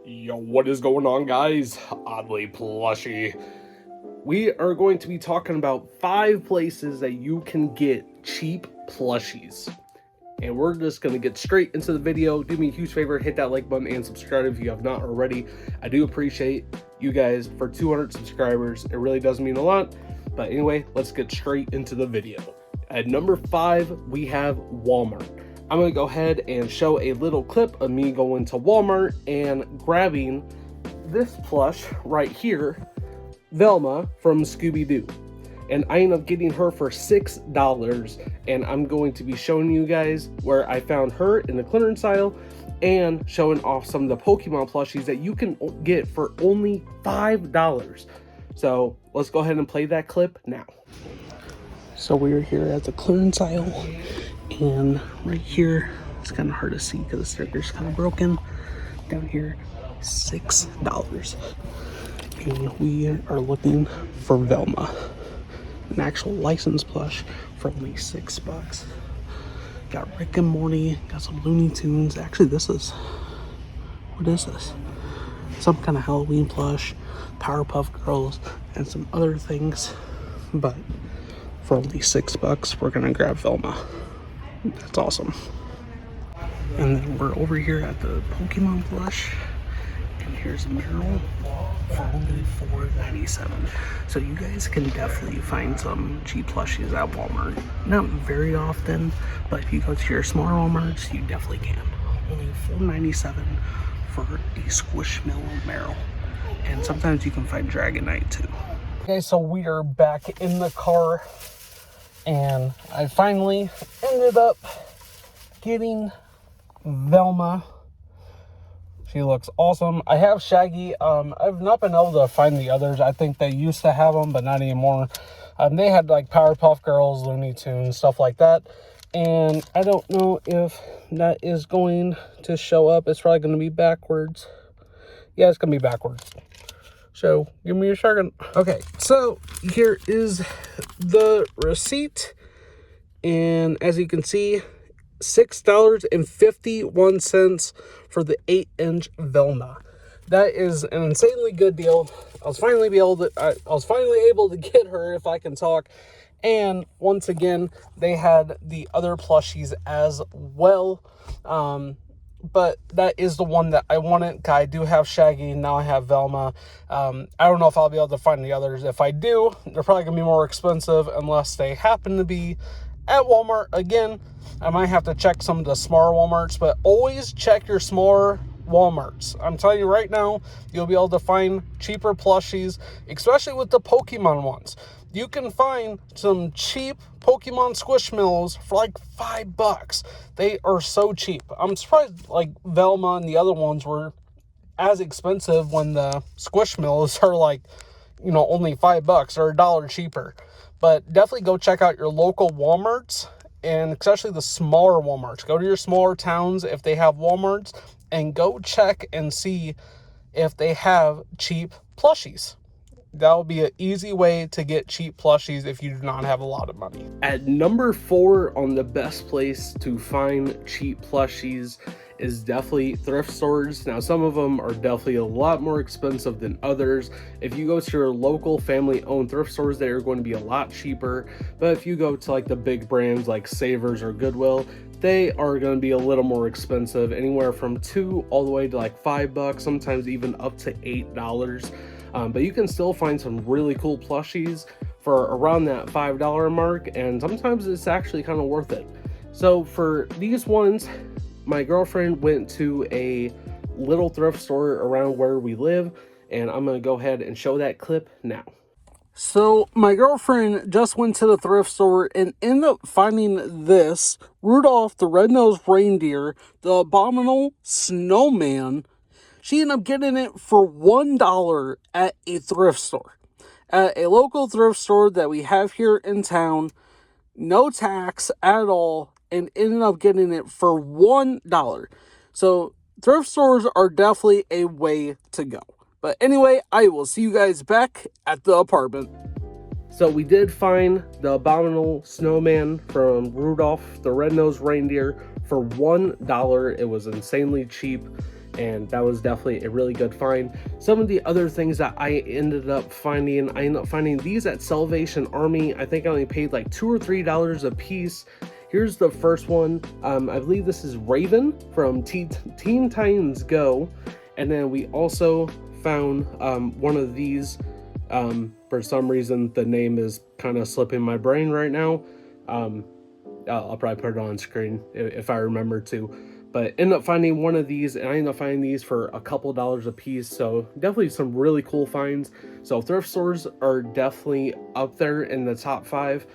Yo, what is going on, guys? Oddly Plushie. We are going to be talking about 5 places that you can get cheap plushies. And we're just going to get straight into the video. Do me a huge favor, hit that like button and subscribe if you have not already. I do appreciate you guys for 200 subscribers. It really does mean a lot. But anyway, let's get straight into the video. At number 5, we have Walmart. I'm going to go ahead and show a little clip of me going to Walmart and grabbing this plush right here, Velma from Scooby-Doo. And I ended up getting her for $6, and I'm going to be showing you guys where I found her in the clearance aisle and showing off some of the Pokemon plushies that you can get for only $5. So let's go ahead and play that clip now. So we're here at the clearance aisle, and right here, it's kind of hard to see because the sticker's kind of broken. Down here, $6. And we are looking for Velma, an actual licensed plush for only $6. Got Rick and Morty, got some Looney Tunes. Actually, what is this? Some kind of Halloween plush, Powerpuff Girls, and some other things. But for only $6, we're gonna grab Velma. That's awesome. And then we're over here at the Pokemon plush, and here's Meryl for only $4.97. So you guys can definitely find some cheap plushies at Walmart. Not very often, but if you go to your smaller Walmarts, you definitely can. Only $4.97 for a Squishmallow Meryl. And sometimes you can find Dragonite too. Okay, so we are back in the car, and I finally ended up getting Velma. She looks awesome. I have Shaggy. I've not been able to find the others. I think they used to have them, but not anymore. They had like Powerpuff Girls, Looney Tunes, stuff like that. And I don't know if that is going to show up. It's probably going to be backwards. Yeah, it's going to be backwards. So give me a second. Okay, so here is the receipt. And as you can see, $6.51 for the 8-inch Velma. That is an insanely good deal. I was finally able to get her, if I can talk. And once again, they had the other plushies as well. But that is the one that I wanted. I do have Shaggy, now I have Velma. I don't know if I'll be able to find the others. If I do, they're probably going to be more expensive unless they happen to be at Walmart. Again, I might have to check some of the smaller Walmarts, but always check your smaller Walmarts. I'm telling you right now, you'll be able to find cheaper plushies, especially with the Pokemon ones. You can find some cheap Pokemon Squishmallows for like $5. They are so cheap. I'm surprised like Velma and the other ones were as expensive when the Squishmallows are like, only $5 or $1 cheaper. But definitely go check out your local Walmarts, and especially the smaller Walmarts. Go to your smaller towns if they have Walmarts, and go check and see if they have cheap plushies. That will be an easy way to get cheap plushies if you do not have a lot of money. At number 4 on the best place to find cheap plushies is definitely thrift stores. Now, some of them are definitely a lot more expensive than others. If you go to your local family-owned thrift stores, they are going to be a lot cheaper. But if you go to like the big brands like Savers or Goodwill, they are going to be a little more expensive, anywhere from $2 all the way to like $5, sometimes even up to $8. But you can still find some really cool plushies for around that $5 mark, and sometimes it's actually kind of worth it. So for these ones, my girlfriend went to a little thrift store around where we live, and I'm going to go ahead and show that clip now. So my girlfriend just went to the thrift store and ended up finding this Rudolph the Red-Nosed Reindeer, the Abominable Snowman. She ended up getting it for $1 at a thrift store. At a local thrift store that we have here in town. No tax at all. And ended up getting it for $1. So thrift stores are definitely a way to go. But anyway, I will see you guys back at the apartment. So we did find the Abominable Snowman from Rudolph the Red-Nosed Reindeer for $1. It was insanely cheap. and that was definitely a really good find. Some of the other things that I ended up finding these at Salvation Army. I think I only paid like $2 or $3 a piece. Here's the first one. I believe this is Raven from Teen Titans Go. And then we also found one of these. For some reason, the name is kind of slipping my brain right now. I'll probably put it on screen if I remember to. But ended up finding one of these, and I ended up finding these for a couple dollars a piece. So definitely some really cool finds. So thrift stores are definitely up there in the top 5.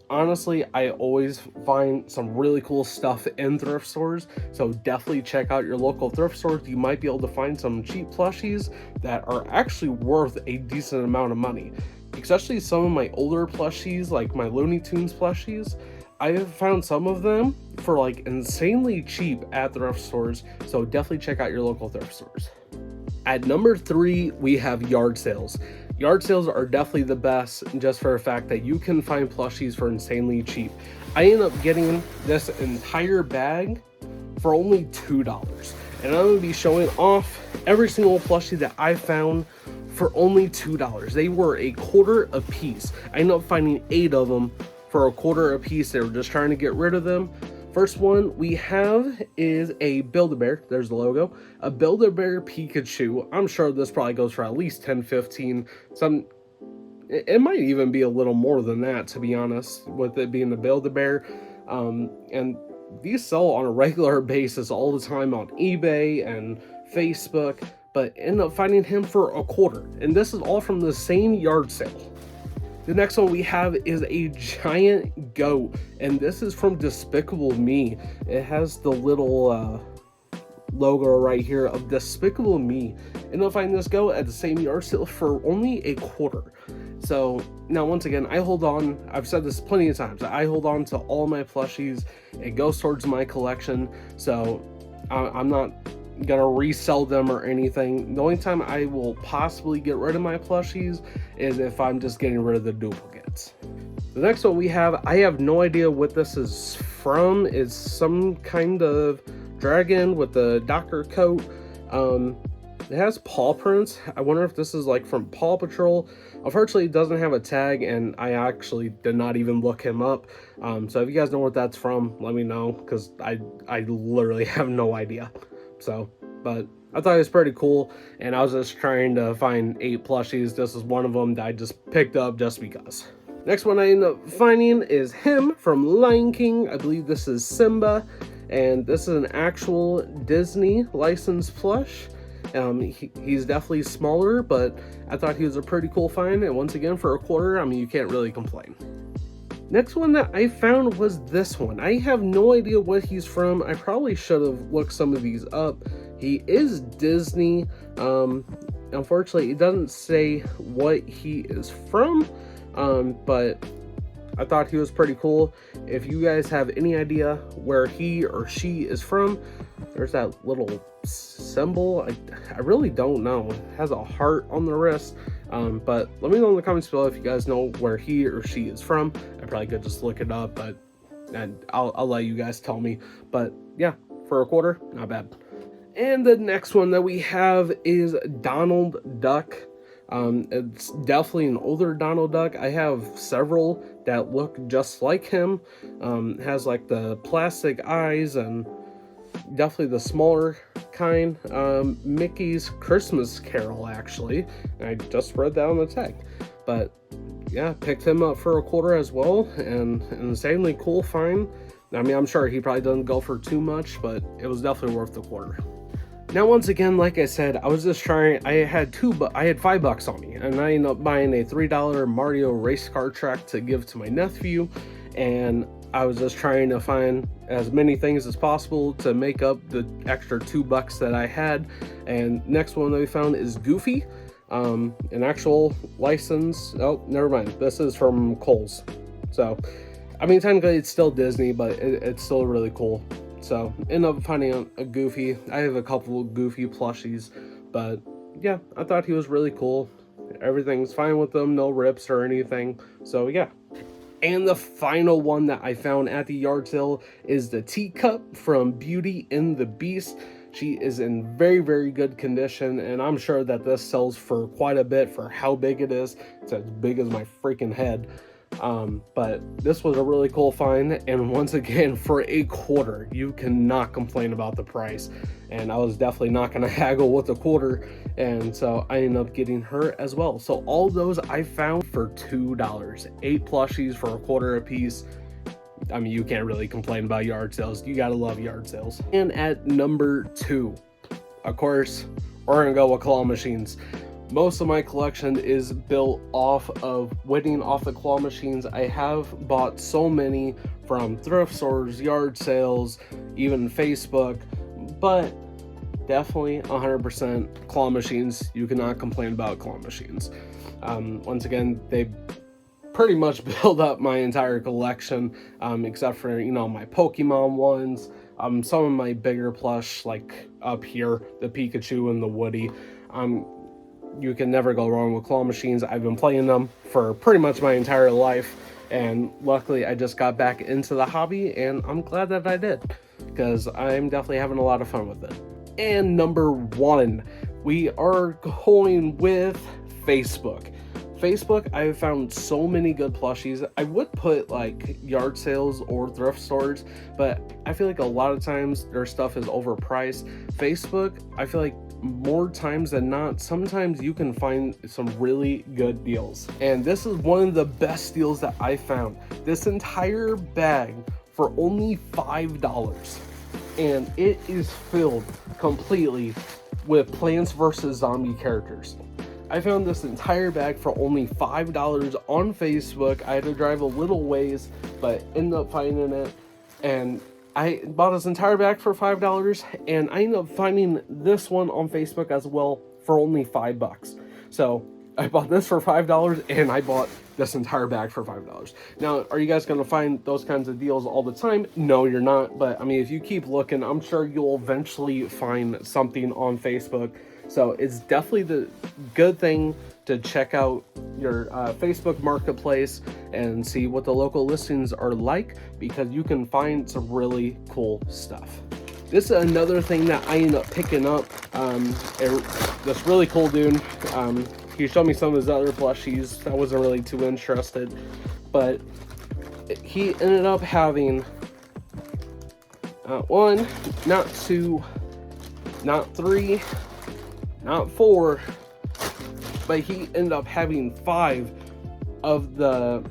Honestly, I always find some really cool stuff in thrift stores, so definitely check out your local thrift stores. You might be able to find some cheap plushies that are actually worth a decent amount of money, especially some of my older plushies, like my Looney Tunes plushies. I have found some of them for like insanely cheap at thrift stores, so definitely check out your local thrift stores. At number 3, we have yard sales. Yard sales are definitely the best, just for the fact that you can find plushies for insanely cheap. I ended up getting this entire bag for only $2, and I'm going to be showing off every single plushie that I found for only $2. They were a quarter a piece. I ended up finding 8 of them for a quarter a piece. They were just trying to get rid of them. First one we have is a Build-A-Bear. There's the logo. A Build-A-Bear Pikachu. I'm sure this probably goes for at least 10, 15. It might even be a little more than that, to be honest, with it being a Build-A-Bear. And these sell on a regular basis all the time on eBay and Facebook, but end up finding him for a quarter. And this is all from the same yard sale. The next one we have is a giant goat, and this is from Despicable Me. It has the little logo right here of Despicable Me. And I'll find this goat at the same yard sale for only a quarter. So now, once again, I hold on. I've said this plenty of times. I hold on to all my plushies. It goes towards my collection. So I'm not gonna resell them or anything. The only time I will possibly get rid of my plushies is if I'm just getting rid of the duplicates. The next one we have, I have no idea what this is from. It's some kind of dragon with a Docker coat. It has paw prints. I wonder if this is like from Paw Patrol. Unfortunately, it doesn't have a tag, and I actually did not even look him up. So if you guys know what that's from, let me know, because I literally have no idea. So, but I thought it was pretty cool, and I was just trying to find 8 plushies. This is one of them that I just picked up just because. Next one I ended up finding is him from Lion King. I believe this is Simba, and this is an actual Disney licensed plush. He's definitely smaller, but I thought he was a pretty cool find, and once again, for a quarter, I mean, you can't really complain. Next one that I found was this one. I have no idea what he's from. I probably should have looked some of these up. He is Disney. Unfortunately, it doesn't say what he is from, but I thought he was pretty cool. If you guys have any idea where he or she is from, there's that little symbol. I really don't know. It has a heart on the wrist. But let me know in the comments below if you guys know where he or she is from. I probably could just look it up, but I'll let you guys tell me. But yeah, for a quarter, not bad. And the next one that we have is Donald Duck. It's definitely an older Donald Duck. I have several that look just like him. Has like the plastic eyes and definitely the smaller kind. Mickey's Christmas Carol, actually. I just read that on the tag. But yeah, picked him up for a quarter as well, and an insanely cool find. I mean, I'm sure he probably doesn't go for too much, but it was definitely worth the quarter. Now, once again, like I said, I was just trying. I had $5 on me, and I ended up buying a $3 Mario race car track to give to my nephew, and I was just trying to find as many things as possible to make up the extra $2 that I had. And next one that we found is Goofy, an actual license. Oh, never mind. This is from Kohl's. So, I mean, technically it's still Disney, but it's still really cool. So, end up finding a Goofy. I have a couple of Goofy plushies, but yeah, I thought he was really cool. Everything's fine with them, no rips or anything. So yeah. And the final one that I found at the yard sale is the teacup from Beauty and the Beast. She is in very, very good condition, and I'm sure that this sells for quite a bit for how big it is. It's as big as my freaking head. But this was a really cool find, and once again, for a quarter, you cannot complain about the price. And I was definitely not going to haggle with a quarter, and so I ended up getting her as well. So all those I found for $2. 8 plushies for a quarter a piece. I mean, you can't really complain about yard sales. You gotta love yard sales. And at number 2, of course, we're gonna go with claw machines. Most of my collection is built off of winning off the claw machines. I have bought so many from thrift stores, yard sales, even Facebook, but definitely 100% claw machines. You cannot complain about claw machines. Once again, they pretty much build up my entire collection, except for, you know, my Pokemon ones, some of my bigger plush, like up here, the Pikachu and the Woody. You can never go wrong with claw machines. I've been playing them for pretty much my entire life, and luckily I just got back into the hobby, and I'm glad that I did, because I'm definitely having a lot of fun with it. And number 1, we are going with Facebook. Facebook, I've found so many good plushies. I would put like yard sales or thrift stores, but I feel like a lot of times their stuff is overpriced. Facebook, I feel like more times than not, sometimes you can find some really good deals. And this is one of the best deals that I found. This entire bag for only $5. And it is filled completely with Plants vs. Zombie characters. I found this entire bag for only $5 on Facebook. I had to drive a little ways, but ended up finding it. And I bought this entire bag for $5, and I ended up finding this one on Facebook as well for only $5. So I bought this for $5, and I bought this entire bag for $5. Now, are you guys going to find those kinds of deals all the time? No, you're not. But I mean, if you keep looking, I'm sure you'll eventually find something on Facebook. So it's definitely the good thing to check out your Facebook marketplace and see what the local listings are like, because you can find some really cool stuff. This is another thing that I ended up picking up. This really cool dude. He showed me some of his other plushies. I wasn't really too interested, but he ended up having not 1, not 2, not 3, not 4, but he ended up having 5 of the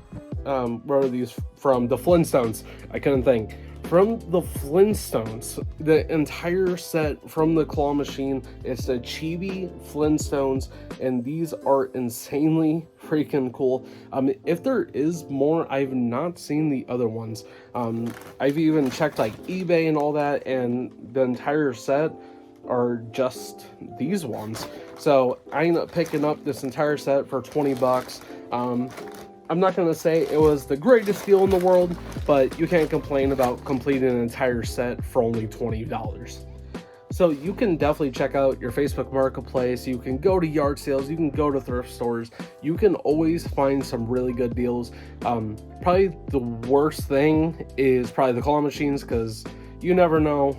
where are these from? The Flintstones. I couldn't think. From the Flintstones, the entire set from the claw machine. It's the Chibi Flintstones, and these are insanely freaking cool. If there is more, I've not seen the other ones. I've even checked like eBay and all that, and the entire set are just these ones. So I ended up picking up this entire set for $20. I'm not going to say it was the greatest deal in the world, but you can't complain about completing an entire set for only $20. So you can definitely check out your Facebook marketplace. You can go to yard sales. You can go to thrift stores. You can always find some really good deals. Probably the worst thing is probably the claw machines, because you never know,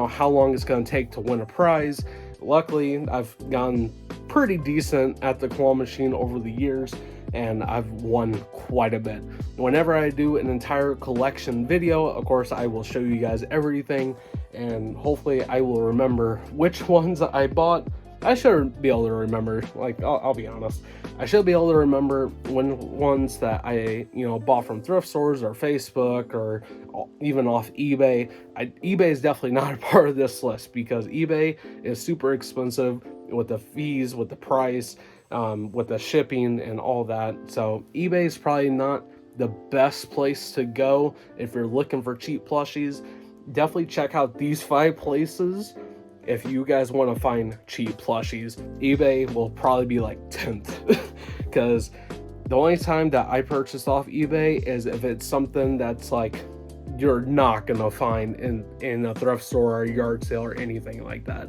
how long it's going to take to win a prize. Luckily, I've gotten pretty decent at the claw machine over the years, and I've won quite a bit. Whenever I do an entire collection video, of course, I will show you guys everything, and hopefully I will remember which ones I bought. I should be able to remember, I'll be honest. I should be able to remember when ones that I, bought from thrift stores or Facebook or even off eBay. eBay is definitely not a part of this list, because eBay is super expensive with the fees, with the price, with the shipping and all that. So eBay is probably not the best place to go if you're looking for cheap plushies. Definitely check out these 5 places if you guys want to find cheap plushies. eBay will probably be like 10th, because the only time that I purchase off eBay is if it's something that's like you're not gonna find in a thrift store or a yard sale or anything like that.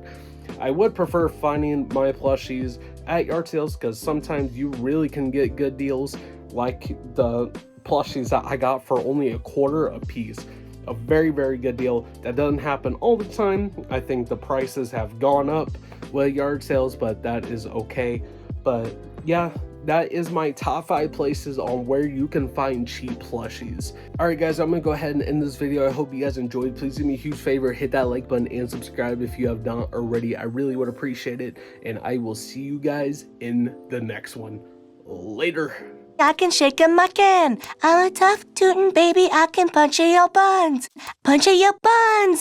I would prefer finding my plushies at yard sales, because sometimes you really can get good deals, like the plushies that I got for only $0.25 a piece. a very, very good deal. That doesn't happen all the time. I think the prices have gone up with yard sales, but that is okay. But yeah, that is my top 5 places on where you can find cheap plushies. Alright guys, I'm gonna go ahead and end this video. I hope you guys enjoyed. Please do me a huge favor, hit that like button and subscribe if you have not already. I really would appreciate it, and I will see you guys in the next one. Later. I can shake 'em, I can. I'm a tough tootin' baby, I can punch your buns. Punch your buns.